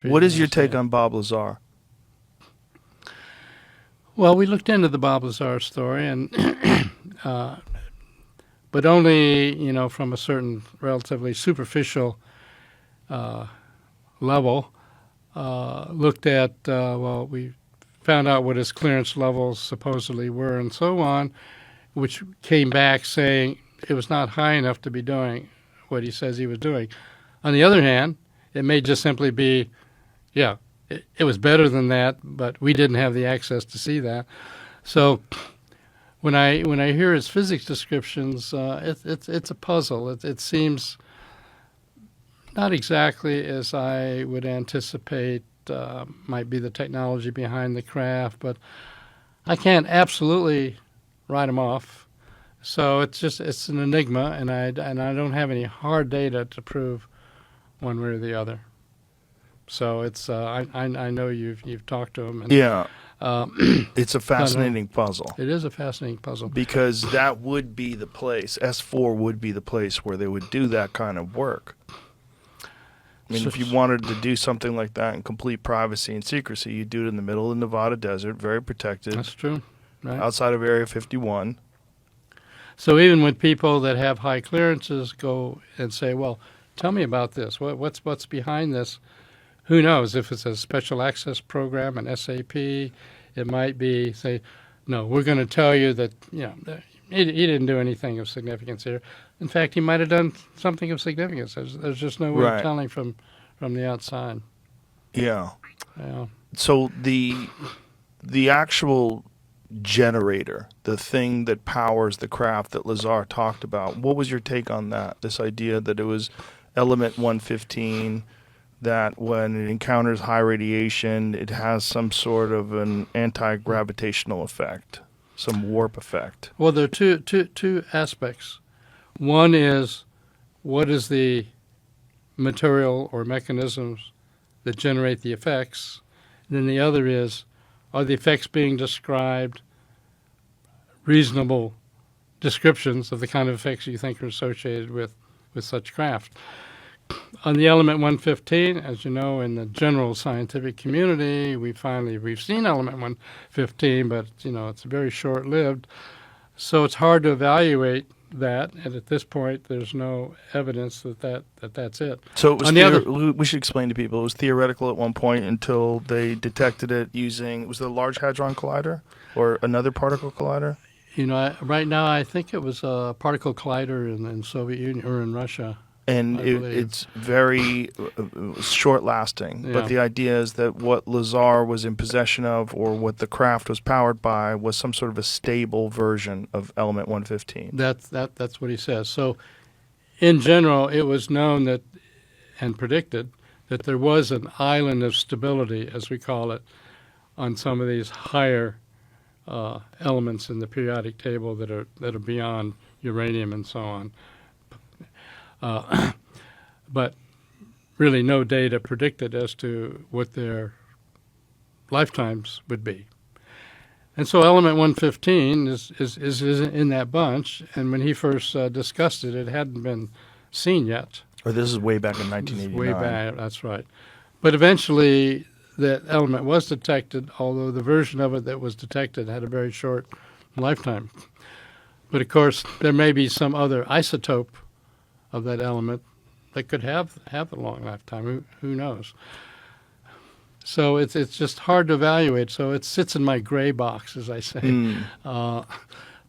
What is your take on Bob Lazar? Well, we looked into the Bob Lazar story, and but only from a certain relatively superficial uh, level. Looked at we found out what his clearance levels supposedly were, and so on, which came back saying it was not high enough to be doing what he says he was doing. On the other hand, it may just simply be, yeah, it was better than that, but we didn't have the access to see that. So when I hear his physics descriptions, it's a puzzle. It seems not exactly as I would anticipate might be the technology behind the craft, but I can't absolutely write him off. So it's an enigma, and I don't have any hard data to prove one way or the other. So it's I know you've talked to him. And, Yeah, uh, it's a fascinating puzzle it is a fascinating puzzle. because that would be the place. S4 would be the place where they would do that kind of work. I mean, if you wanted to do something like that in complete privacy and secrecy, you'd do it in the middle of the Nevada desert, very protected, That's true, right? outside of Area 51. So even when people that have high clearances go and say, "Well, tell me about this. What's behind this?" Who knows if it's a special access program, an SAP? It might be say, "No, we're going to tell you that he didn't do anything of significance here. In fact, he might have done something of significance. There's just no way Right. of telling from the outside." Yeah. Yeah. So the actual generator, the thing that powers the craft that Lazar talked about, what was your take on that? This idea that it was element 115, that when it encounters high radiation, it has some sort of an anti-gravitational effect, some warp effect. Well, there are two aspects. One is what is the material or mechanisms that generate the effects. And then the other is, are the effects being described reasonable descriptions of the kind of effects you think are associated with such craft? On the element 115, as you know, in the general scientific community, we've seen element 115, but it's very short-lived. So it's hard to evaluate that, and at this point, there's no evidence that's it. So it was On the other, we should explain to people, it was theoretical at one point until they detected it using, was it a Large Hadron Collider or another particle collider? right now, I think it was a particle collider in Soviet Union or in Russia. And I believe. it's very short-lasting. Yeah. But the idea is that what Lazar was in possession of, or what the craft was powered by, was some sort of a stable version of element 115. That's what he says. So, in general, it was known that and predicted that there was an island of stability, as we call it, on some of these higher elements in the periodic table that are beyond uranium and so on. But really no data predicted as to what their lifetimes would be. And so element 115 is in that bunch, and when he first discussed it, it hadn't been seen yet. Or this is way back in This is 1989. way back, that's right. But eventually that element was detected, although the version of it that was detected had a very short lifetime. But of course, there may be some other isotope of that element that could have a long lifetime. Who knows? So it's just hard to evaluate. So it sits in my gray box, as I say.